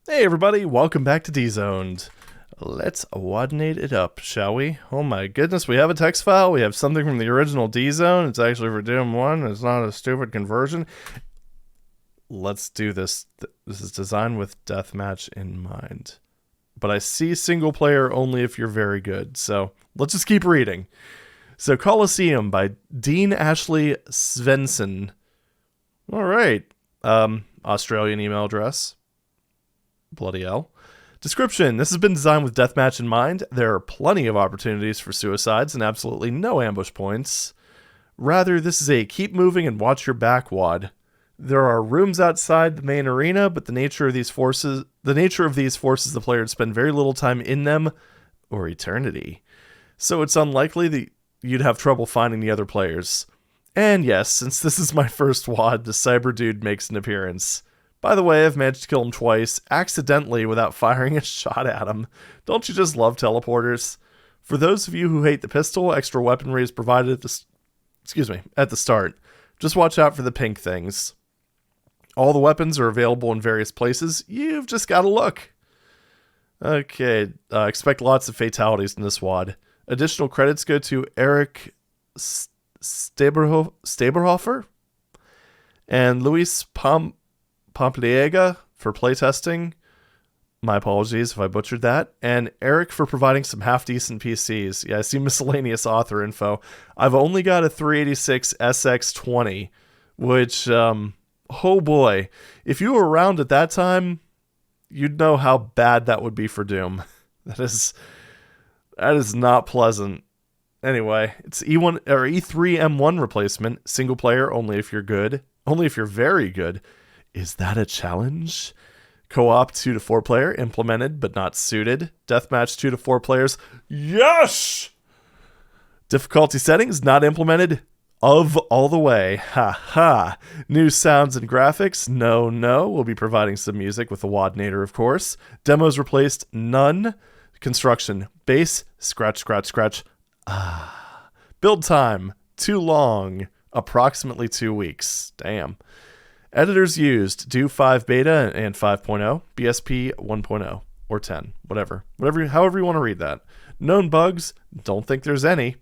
Hey everybody, welcome back to D-Zoned. Let's WADnate it up, shall we? Oh my goodness, we have a text file, we have something from the original D-Zone, it's actually for Doom 1, it's not a stupid conversion. Let's do this. This is designed with deathmatch in mind. But I see single player only if you're very good, so let's just keep reading. So Colosseum by Dean Ashley Svensson. Alright, Australian email address. Bloody hell. Description. This has been designed with deathmatch in mind. There are plenty of opportunities for suicides and absolutely no ambush points. Rather, this is a keep moving and watch your back WAD. There are rooms outside the main arena, but the nature of these forces the player to spend very little time in them or eternity. So it's unlikely that you'd have trouble finding the other players. And yes, since this is my first WAD, the cyber dude makes an appearance. By the way, I've managed to kill him twice, accidentally without firing a shot at him. Don't you just love teleporters? For those of you who hate the pistol, extra weaponry is provided at the start. Just watch out for the pink things. All the weapons are available in various places. You've just got to look. Okay, expect lots of fatalities in this WAD. Additional credits go to Eric Staberhofer and Luis Pompliega for playtesting. My apologies if I butchered that. And Eric for providing some half-decent PCs. Yeah, I see miscellaneous author info. I've only got a 386 SX20, which, oh boy. If you were around at that time, you'd know how bad that would be for Doom. That is not pleasant. Anyway, it's E1 or E3 M1 replacement. Single player, only if you're good. Only if you're very good. Is that a challenge? Co-op 2 to 4 player, implemented but not suited. Deathmatch 2 to 4 players. Yes! Difficulty settings, not implemented. Of all the way. Ha ha. New sounds and graphics. No. We'll be providing some music with the WADnator, of course. Demos replaced. None. Construction. Base. Scratch. Build time. Too long. Approximately 2 weeks. Damn. Editors used Do 5 Beta and 5.0, BSP 1.0, or 10, whatever, however you want to read that. Known bugs, don't think there's any.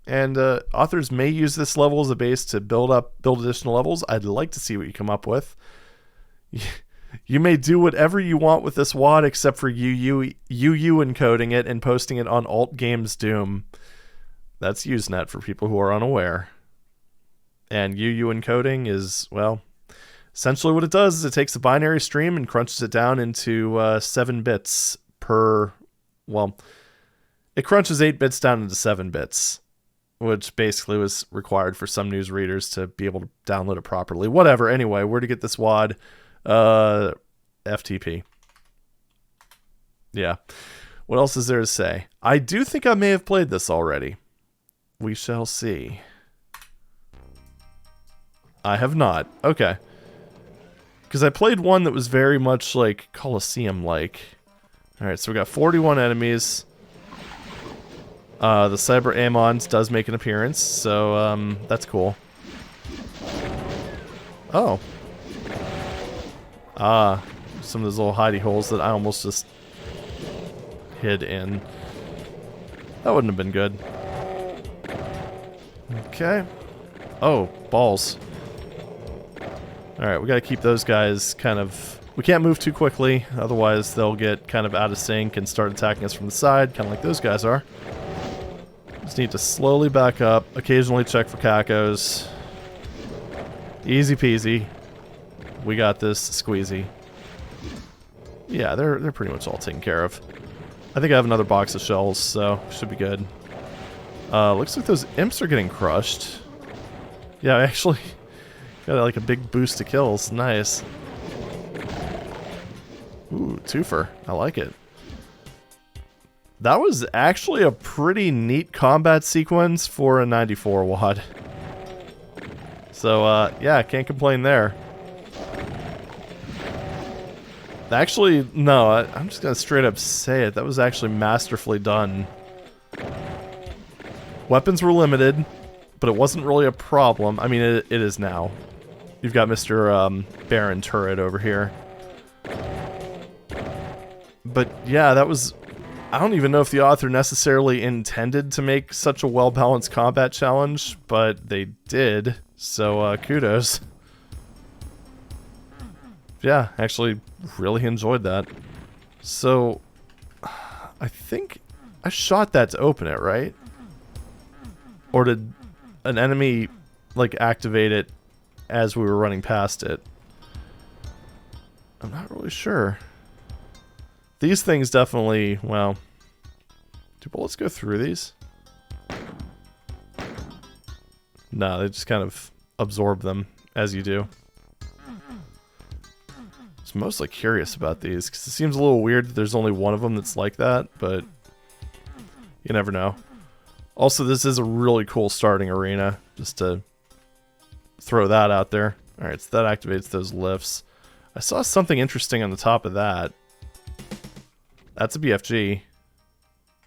And authors may use this level as a base to build additional levels. I'd like to see what you come up with. You may do whatever you want with this WAD except for UU encoding it and posting it on Alt Games Doom. That's Usenet for people who are unaware. And UU encoding is, well, essentially what it does is it takes a binary stream and crunches it down into 7 bits per, well, it crunches 8 bits down into 7 bits, which basically was required for some news readers to be able to download it properly. Whatever, anyway, where to get this WAD? FTP. Yeah. What else is there to say? I do think I may have played this already. We shall see. I have not. Okay. Because I played one that was very much like Colosseum-like. Alright, so we got 41 enemies. The Cyber Ammons does make an appearance, so that's cool. Oh. Some of those little hidey holes that I almost just hid in. That wouldn't have been good. Okay. Oh, balls. Alright, we gotta keep those guys kind of... We can't move too quickly, otherwise they'll get kind of out of sync and start attacking us from the side, kind of like those guys are. Just need to slowly back up, occasionally check for cacos. Easy peasy. We got this, squeezy. Yeah, they're pretty much all taken care of. I think I have another box of shells, so should be good. Looks like those imps are getting crushed. Yeah, I actually got like a big boost to kills. Nice. Ooh, twofer. I like it. That was actually a pretty neat combat sequence for a 94 WAD. So, yeah, can't complain there. Actually, no, I'm just gonna straight up say it. That was actually masterfully done. Weapons were limited, but it wasn't really a problem. I mean, it is now. You've got Mr. Baron Turret over here. But yeah, that was... I don't even know if the author necessarily intended to make such a well-balanced combat challenge, but they did, so kudos. Yeah, actually really enjoyed that. So, I think I shot that to open it, right? Or did an enemy, like, activate it as we were running past it? I'm not really sure. These things definitely, well... Do bullets go through these? No, they just kind of absorb them, as you do. I'm mostly curious about these, because it seems a little weird that there's only one of them that's like that, but... You never know. Also, this is a really cool starting arena, just to throw that out there. Alright, so that activates those lifts. I saw something interesting on the top of that. That's a BFG.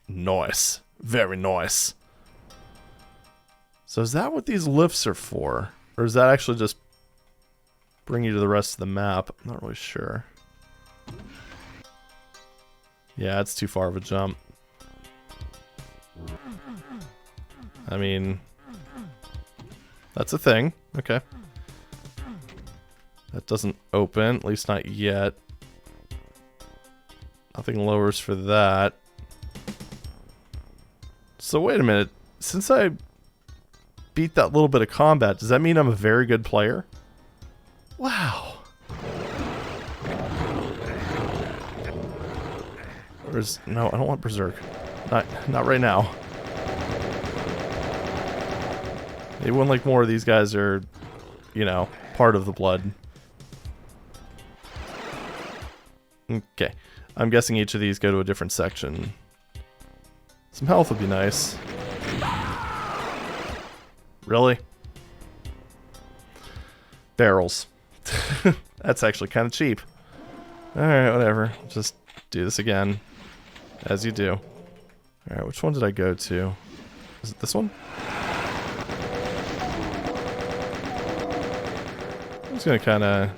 Nice. Very nice. So is that what these lifts are for? Or is that actually just bring you to the rest of the map? I'm not really sure. Yeah, it's too far of a jump. I mean, that's a thing. Okay. That doesn't open, at least not yet. Nothing lowers for that. So wait a minute. Since I beat that little bit of combat, does that mean I'm a very good player? Wow. No, I don't want Berserk. Not right now. Maybe when like more of these guys are, you know, part of the blood. Okay. I'm guessing each of these go to a different section. Some health would be nice. Really? Barrels. That's actually kind of cheap. Alright, whatever. Just do this again. As you do. Alright, which one did I go to? Is it this one? I'm just gonna kinda...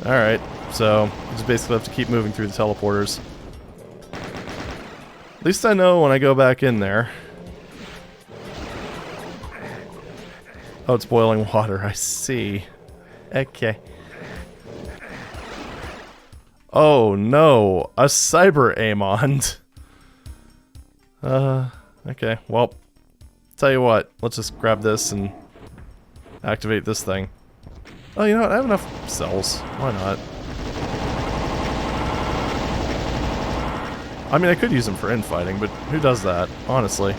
Alright, so you just basically have to keep moving through the teleporters. At least I know when I go back in there. Oh, it's boiling water, I see. Okay. Oh no, a cyber Aamond. Okay, well, tell you what, let's just grab this and activate this thing. Oh, you know what, I have enough cells. Why not? I mean, I could use them for infighting, but who does that, honestly?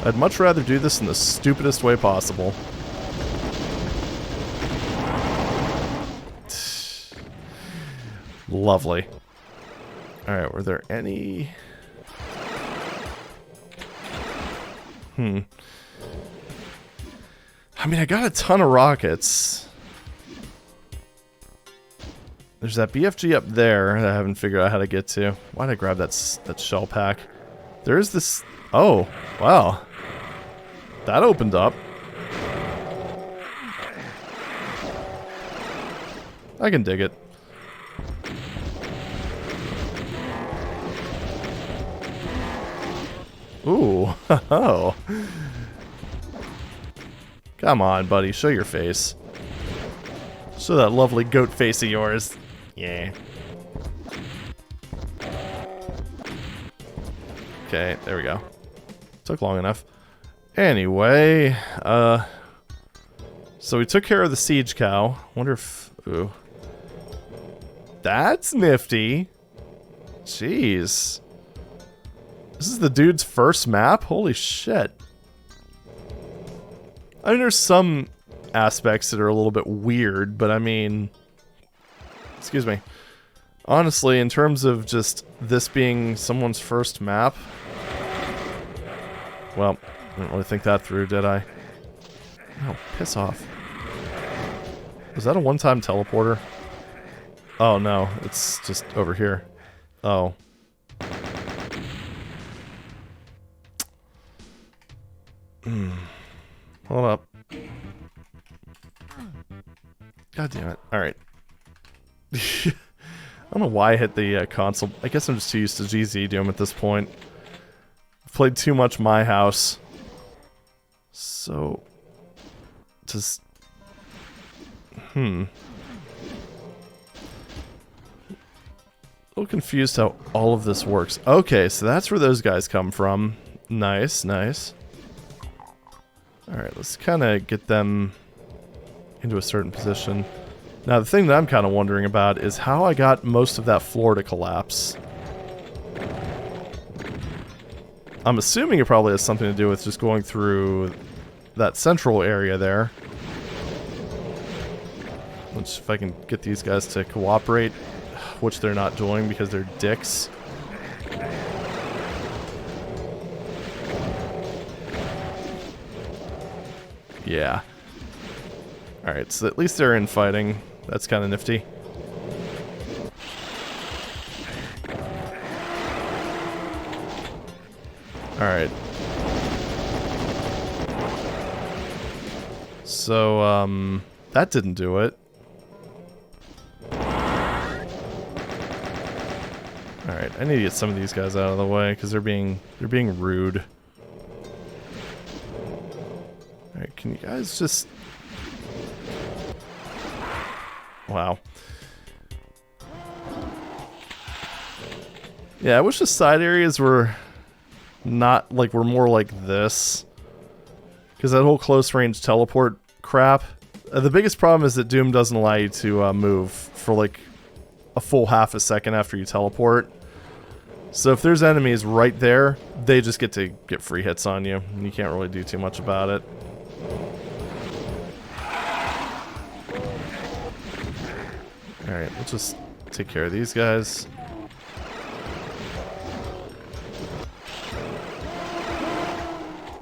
I'd much rather do this in the stupidest way possible. Lovely. Alright, were there any... I mean, I got a ton of rockets. There's that BFG up there that I haven't figured out how to get to. Why'd I grab that shell pack? There is this... Oh, wow. That opened up. I can dig it. Ooh, oh. Come on, buddy, show your face. Show that lovely goat face of yours. Yeah. Okay, there we go. Took long enough. Anyway, so we took care of the siege cow. Wonder if... Ooh. That's nifty. Jeez. This is the dude's first map? Holy shit. I mean, there's some aspects that are a little bit weird, but I mean... Excuse me. Honestly, in terms of just this being someone's first map... Well, I didn't really think that through, did I? Oh, piss off. Was that a one-time teleporter? Oh, no. It's just over here. Oh. Hold up. God damn it. Alright. I don't know why I hit the console. I guess I'm just too used to dsda-doom at this point. I've played too much My House. So... just... A little confused how all of this works. Okay, so that's where those guys come from. Nice, nice. Alright, let's kind of get them into a certain position. Now, the thing that I'm kind of wondering about is how I got most of that floor to collapse. I'm assuming it probably has something to do with just going through that central area there. Which, if I can get these guys to cooperate, which they're not doing because they're dicks. Yeah. Alright, so at least they're infighting. That's kind of nifty. Alright. So, that didn't do it. Alright, I need to get some of these guys out of the way, because they're being rude. Alright, can you guys just... Wow. Yeah, I wish the side areas were not, like, were more like this. Because that whole close range teleport crap. The biggest problem is that Doom doesn't allow you to move for, like, a full half a second after you teleport. So if there's enemies right there, they just get to get free hits on you, and you can't really do too much about it. Alright, let's just take care of these guys.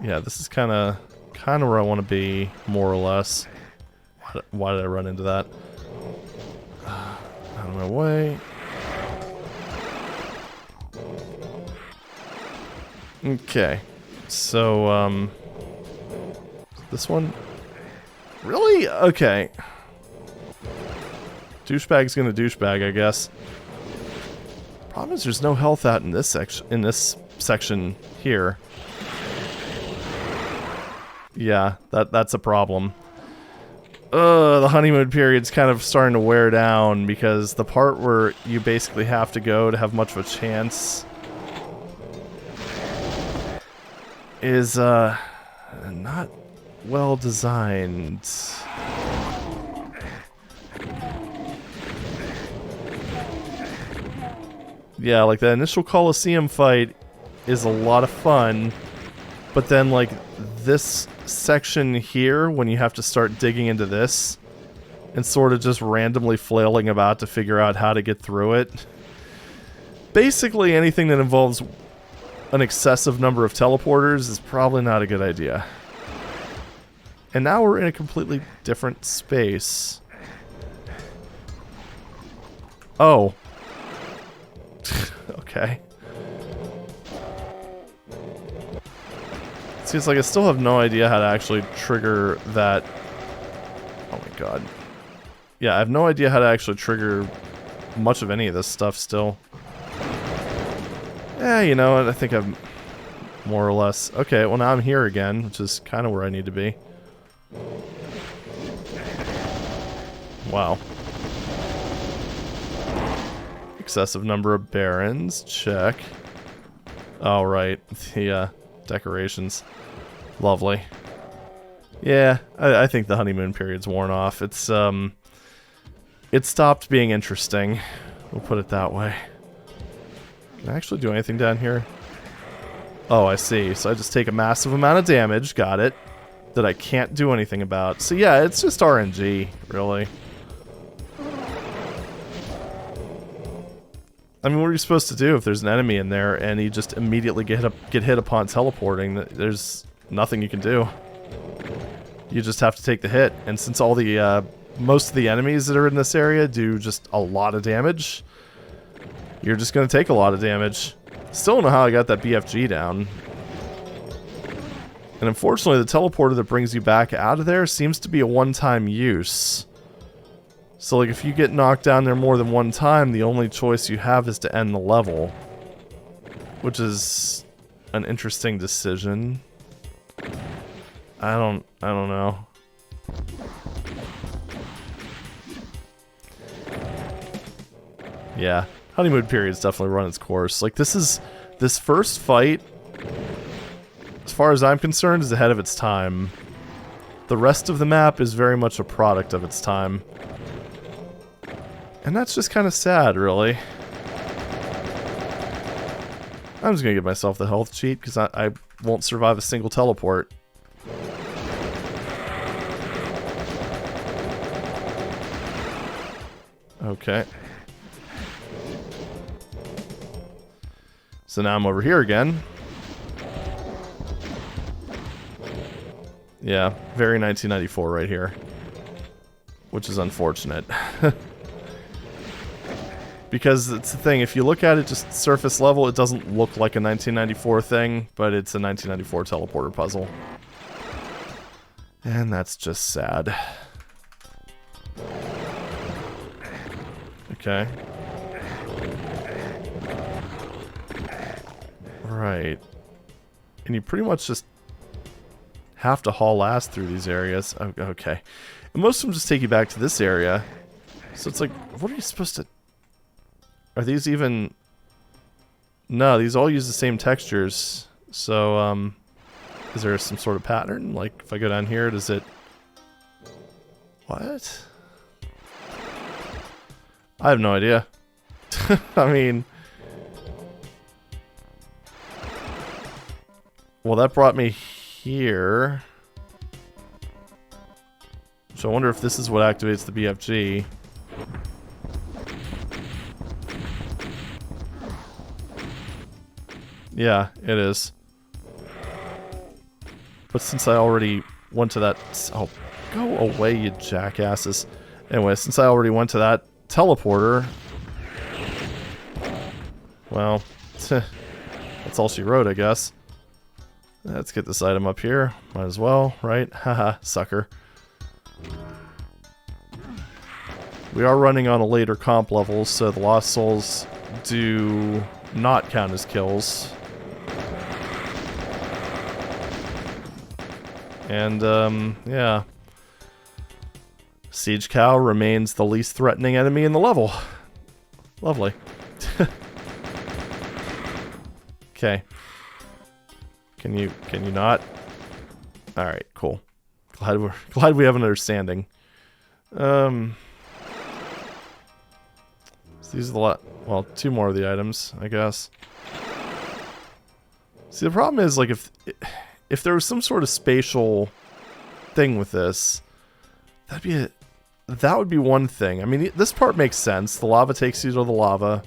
Yeah, this is kind of where I want to be, more or less. Why did I run into that? Out of my way. Okay, so, this one? Really? Okay. Douchebag's gonna douchebag, I guess. Problem is there's no health out in this section here. Yeah, that's a problem. The honeymoon period's kind of starting to wear down because the part where you basically have to go to have much of a chance is not well designed. Yeah, like the initial Colosseum fight is a lot of fun, but then like this section here, when you have to start digging into this and sort of just randomly flailing about to figure out how to get through it. Basically anything that involves an excessive number of teleporters is probably not a good idea. And now we're in a completely different space. Oh. Okay. Seems like I still have no idea how to actually trigger that. Oh my god. Yeah, I have no idea how to actually trigger much of any of this stuff still. Yeah, you know what, I think I'm more or less... Okay, well now I'm here again, which is kind of where I need to be. Wow. Excessive number of barons, check. Oh, right, the decorations. Lovely. Yeah, I think the honeymoon period's worn off. It's, it stopped being interesting. We'll put it that way. Can I actually do anything down here? Oh, I see. So I just take a massive amount of damage, got it, that I can't do anything about. So yeah, it's just RNG, really. I mean, what are you supposed to do if there's an enemy in there and you just immediately get hit upon teleporting? There's nothing you can do. You just have to take the hit. And since all the most of the enemies that are in this area do just a lot of damage, you're just going to take a lot of damage. Still don't know how I got that BFG down. And unfortunately, the teleporter that brings you back out of there seems to be a one-time use. So, like, if you get knocked down there more than one time, the only choice you have is to end the level. Which is an interesting decision. I don't know. Yeah, honeymoon period's definitely run its course. Like, this first fight, as far as I'm concerned, is ahead of its time. The rest of the map is very much a product of its time. And that's just kind of sad, really. I'm just gonna give myself the health cheat, because I won't survive a single teleport. Okay. So now I'm over here again. Yeah, very 1994 right here. Which is unfortunate. Because it's the thing, if you look at it just surface level, it doesn't look like a 1994 thing, but it's a 1994 teleporter puzzle. And that's just sad. Okay. Right. And you pretty much just have to haul ass through these areas. Okay. And most of them just take you back to this area. So it's like, what are you supposed to... Are these even... No, these all use the same textures. So, is there some sort of pattern? Like, if I go down here, does it... What? I have no idea. I mean... Well, that brought me here. So I wonder if this is what activates the BFG. Yeah, it is. But since I already went to that... Oh, go away, you jackasses. Anyway, since I already went to that teleporter... Well, that's all she wrote, I guess. Let's get this item up here. Might as well, right? Haha, sucker. We are running on a later comp level, so the Lost Souls do not count as kills. And, yeah. Siege Cow remains the least threatening enemy in the level. Lovely. Okay. Can you not? Alright, cool. Glad we have an understanding. So these are the well, two more of the items, I guess. See, the problem is, like, if there was some sort of spatial thing with this, that would be one thing. I mean, this part makes sense. The lava takes you to the lava.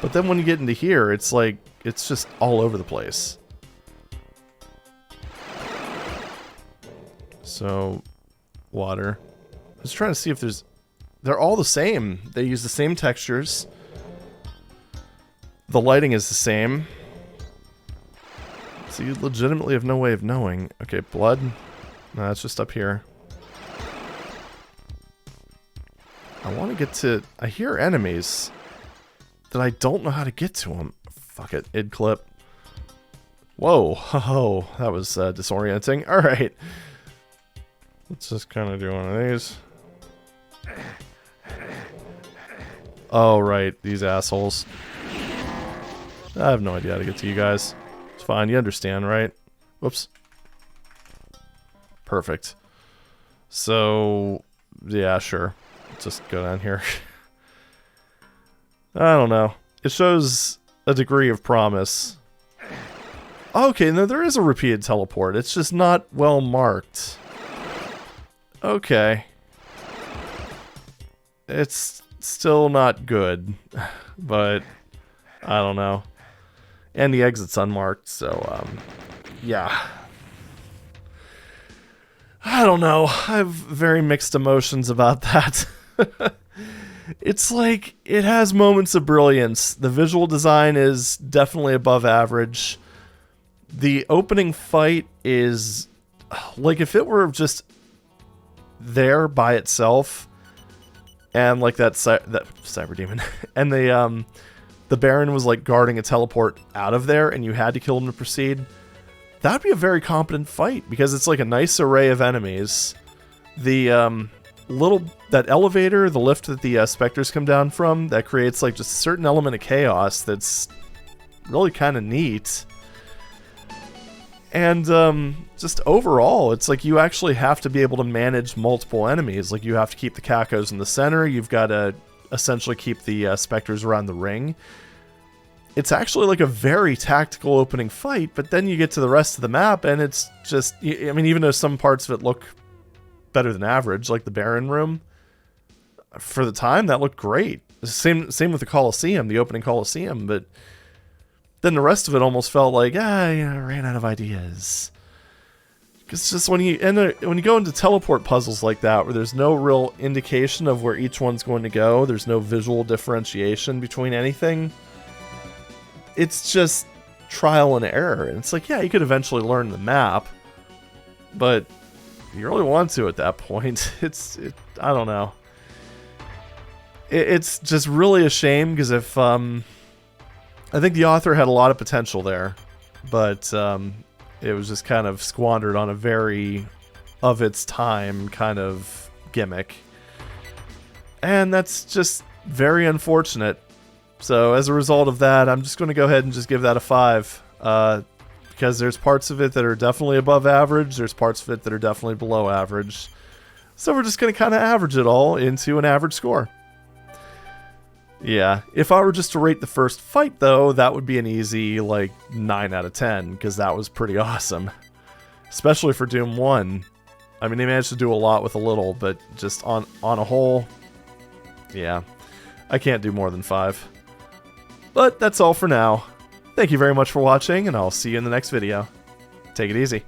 But then when you get into here, it's like, it's just all over the place. So, water. I was trying to see if there's... They're all the same. They use the same textures. The lighting is the same. So you legitimately have no way of knowing. Okay, blood. No, it's just up here. I want to get to... I hear enemies that I don't know how to get to them. Fuck it, id clip. Whoa, oh, that was disorienting. Alright. Let's just kind of do one of these. Oh, right, these assholes. I have no idea how to get to you guys. It's fine, you understand, right? Whoops. Perfect. So, yeah, sure. Let's just go down here. I don't know. It shows a degree of promise. Okay, no, there is a repeated teleport. It's just not well marked. Okay. It's still not good, but I don't know. And the exit's unmarked, so, yeah. I don't know. I have very mixed emotions about that. It's like, it has moments of brilliance. The visual design is definitely above average. The opening fight is, like, if it were just there by itself, and like that cyber demon, and the Baron was like guarding a teleport out of there, and you had to kill him to proceed. That'd be a very competent fight because it's like a nice array of enemies. The that elevator, the lift that the specters come down from, that creates like just a certain element of chaos that's really kind of neat. And just overall, it's like you actually have to be able to manage multiple enemies. Like you have to keep the Cacos in the center. You've got to essentially keep the specters around the ring. It's actually like a very tactical opening fight, but then you get to the rest of the map and it's just, I mean, even though some parts of it look better than average, like the Baron room, for the time that looked great. Same with the Colosseum, the opening Colosseum, but then the rest of it almost felt like, I ran out of ideas. It's just when you go into teleport puzzles like that, where there's no real indication of where each one's going to go, there's no visual differentiation between anything, it's just trial and error. And it's like, yeah, you could eventually learn the map, but you really want to at that point. I don't know. It's just really a shame because if I think the author had a lot of potential there, but it was just kind of squandered on a very of its time kind of gimmick. And that's just very unfortunate. So as a result of that, I'm just going to go ahead and just give that a 5. Because there's parts of it that are definitely above average, there's parts of it that are definitely below average. So we're just going to kind of average it all into an average score. Yeah, if I were just to rate the first fight though, that would be an easy like 9 out of 10, because that was pretty awesome. Especially for Doom 1. I mean, they managed to do a lot with a little, but just on a whole, yeah, I can't do more than 5. But that's all for now. Thank you very much for watching, and I'll see you in the next video. Take it easy.